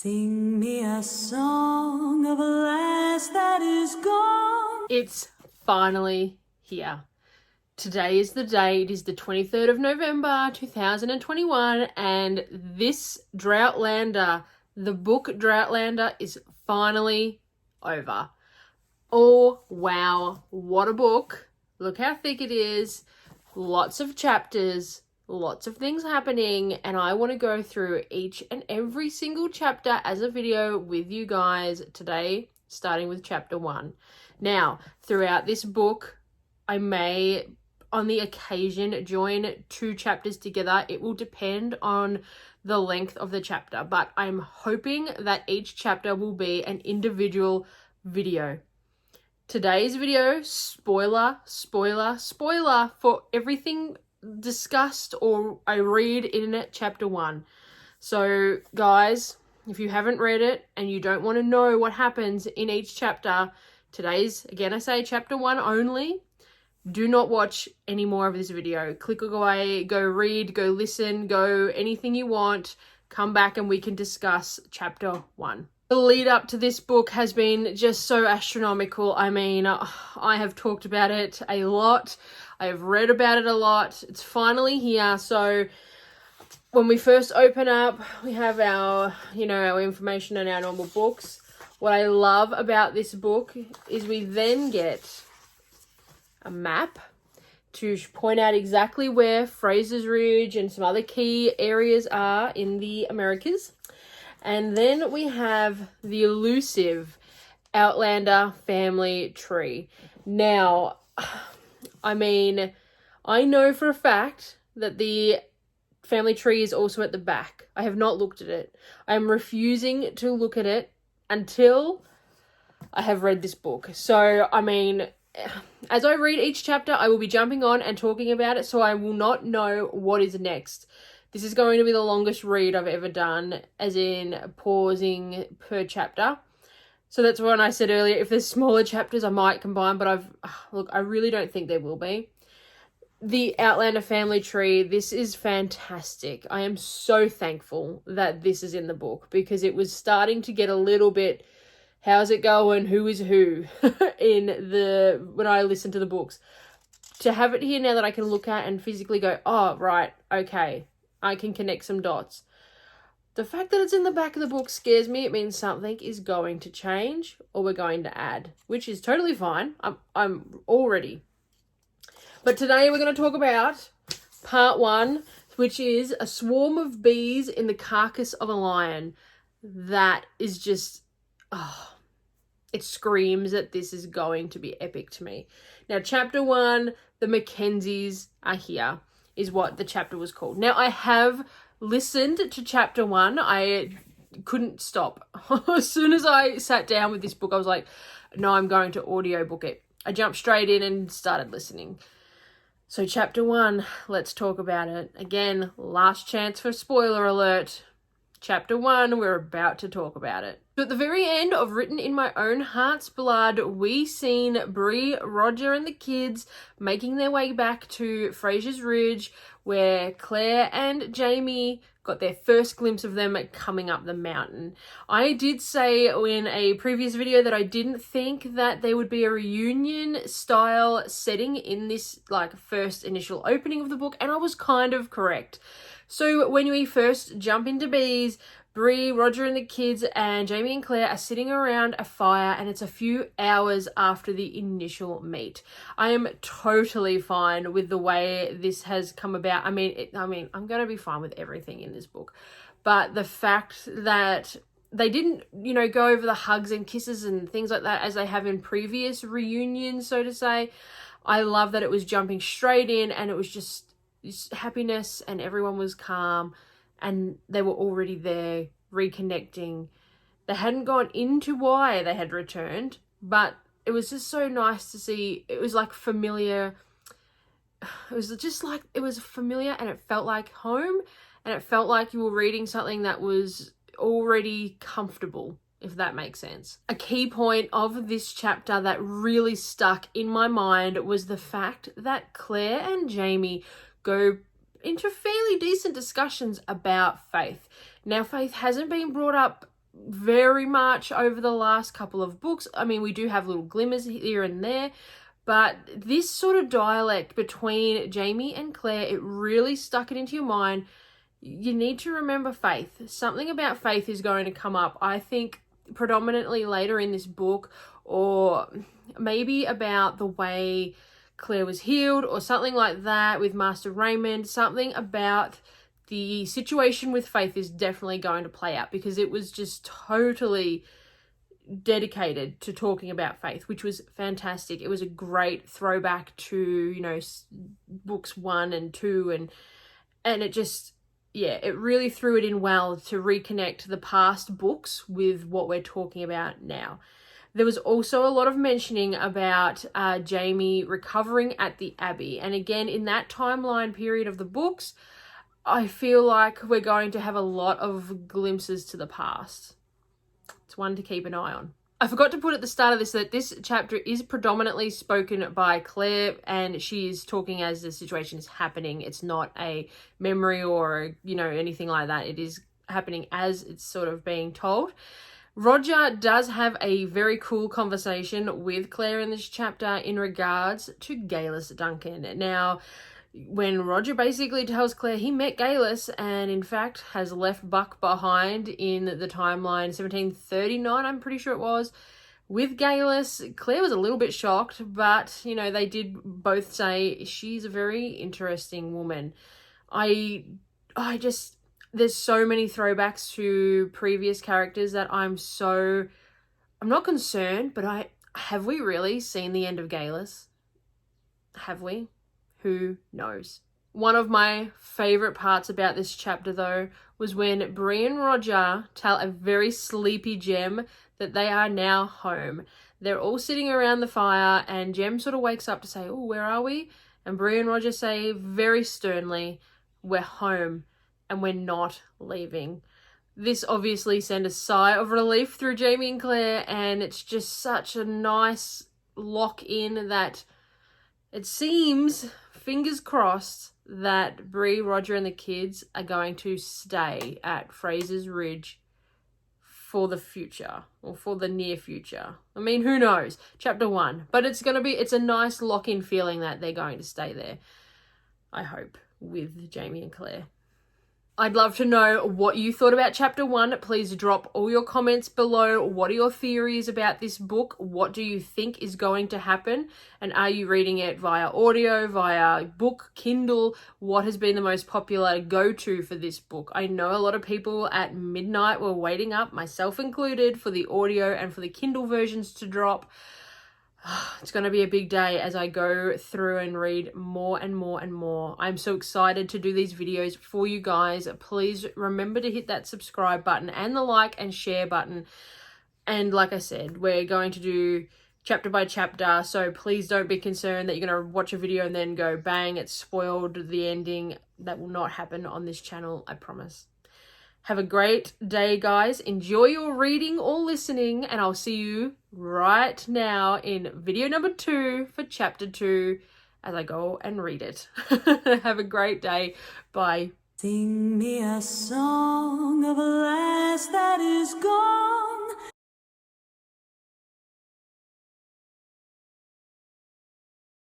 Sing me a song of a lass that is gone. It's finally here. Today is the day. It is the 23rd of November 2021, and this Droughtlander, the book Droughtlander, is finally over. Oh wow, what a book. Look how thick it is. Lots of chapters, lots of things happening, and I want to go through each and every single chapter as a video with you guys today, starting with chapter 1. Now, throughout this book, I may, on the occasion, join 2 chapters together. It will depend on the length of the chapter, but I'm hoping that each chapter will be an individual video. Today's video, spoiler for everything discussed or I read in chapter 1. So guys, if you haven't read it and you don't want to know what happens in each chapter, today's, again I say, chapter 1 only. Do not watch any more of this video. Click away, go read, go listen, go anything you want. Come back and we can discuss chapter 1. The lead up to this book has been just so astronomical. I mean, I have talked about it a lot. I have read about it a lot. It's finally here. So when we first open up, we have our, our information and our normal books. What I love about this book is we then get a map to point out exactly where Fraser's Ridge and some other key areas are in the Americas. And then we have the elusive Outlander family tree. Now, I mean, I know for a fact that the family tree is also at the back. I have not looked at it. I am refusing to look at it until I have read this book. So, I mean, as I read each chapter, I will be jumping on and talking about it, so I will not know what is next. This is going to be the longest read I've ever done, as in pausing per chapter. So that's when I said earlier, if there's smaller chapters, I might combine, but I really don't think there will be. The Outlander family tree, this is fantastic. I am so thankful that this is in the book, because it was starting to get a little bit, how's it going, who is who, when I listened to the books. To have it here now that I can look at and physically go, oh, right, okay, I can connect some dots. The fact that it's in the back of the book scares me. It means something is going to change or we're going to add, which is totally fine. I'm all ready. But today we're going to talk about part 1, which is a swarm of bees in the carcass of a lion. That is just, it screams that this is going to be epic to me. Now, chapter 1, the Mackenzies are here, is what the chapter was called. Now, I have listened to chapter 1. I couldn't stop. As soon as I sat down with this book, I was like, no, I'm going to audiobook it. I jumped straight in and started listening. So chapter 1, let's talk about it. Again, last chance for spoiler alert. Chapter 1, we're about to talk about it. So at the very end of Written in My Own Heart's Blood, we seen Bree, Roger and the kids making their way back to Fraser's Ridge, where Claire and Jamie got their first glimpse of them coming up the mountain. I did say in a previous video that I didn't think that there would be a reunion style setting in this first initial opening of the book, and I was kind of correct. So when we first jump into bees, Bree, Roger and the kids and Jamie and Claire are sitting around a fire, and it's a few hours after the initial meet. I am totally fine with the way this has come about. I mean, I'm going to be fine with everything in this book. But the fact that they didn't, go over the hugs and kisses and things like that as they have in previous reunions, so to say, I love that it was jumping straight in and it was just happiness and everyone was calm and they were already there reconnecting. They hadn't gone into why they had returned, but it was just so nice to see. It was like familiar. It was just like, it was familiar and it felt like home, and it felt like you were reading something that was already comfortable, if that makes sense. A key point of this chapter that really stuck in my mind was the fact that Claire and Jamie go into fairly decent discussions about Faith. Now, Faith hasn't been brought up very much over the last couple of books. I mean, we do have little glimmers here and there, but this sort of dialect between Jamie and Claire, it really stuck it into your mind. You need to remember Faith. Something about Faith is going to come up, I think, predominantly later in this book, or maybe about the way Claire was healed or something like that with Master Raymond. Something about the situation with Faith is definitely going to play out, because it was just totally dedicated to talking about Faith, which was fantastic. It was a great throwback to, you know, books 1 and 2, and it just, yeah, it really threw it in well to reconnect the past books with what we're talking about now. There was also a lot of mentioning about Jamie recovering at the Abbey. And again, in that timeline period of the books, I feel like we're going to have a lot of glimpses to the past. It's one to keep an eye on. I forgot to put at the start of this that this chapter is predominantly spoken by Claire, and she is talking as the situation is happening. It's not a memory or, you know, anything like that. It is happening as it's sort of being told. Roger does have a very cool conversation with Claire in this chapter in regards to Galus Duncan. Now, when Roger basically tells Claire he met Galus and in fact has left Buck behind in the timeline 1739, I'm pretty sure it was, with Galus, Claire was a little bit shocked, but, you know, they did both say she's a very interesting woman. I just, there's so many throwbacks to previous characters that I'm not concerned, but have we really seen the end of Galus? Have we? Who knows? One of my favourite parts about this chapter, though, was when Bree and Roger tell a very sleepy Jem that they are now home. They're all sitting around the fire, and Jem sort of wakes up to say, "Oh, where are we?" And Bree and Roger say very sternly, "We're home, and we're not leaving." This obviously sent a sigh of relief through Jamie and Claire, and it's just such a nice lock-in that it seems, fingers crossed, that Bree, Roger and the kids are going to stay at Fraser's Ridge for the future, or for the near future. I mean, who knows? Chapter 1. But it's a nice lock-in feeling that they're going to stay there, I hope, with Jamie and Claire. I'd love to know what you thought about chapter 1. Please drop all your comments below. What are your theories about this book? What do you think is going to happen? And are you reading it via audio, via book, Kindle? What has been the most popular go-to for this book? I know a lot of people at midnight were waiting up, myself included, for the audio and for the Kindle versions to drop. It's going to be a big day as I go through and read more and more and more. I'm so excited to do these videos for you guys. Please remember to hit that subscribe button and the like and share button. And like I said, we're going to do chapter by chapter, so please don't be concerned that you're going to watch a video and then go, bang, it's spoiled the ending. That will not happen on this channel, I promise. Have a great day, guys. Enjoy your reading or listening, and I'll see you right now in video number 2 for chapter 2 as I go and read it. Have a great day. Bye. Sing me a song of a lass that is gone.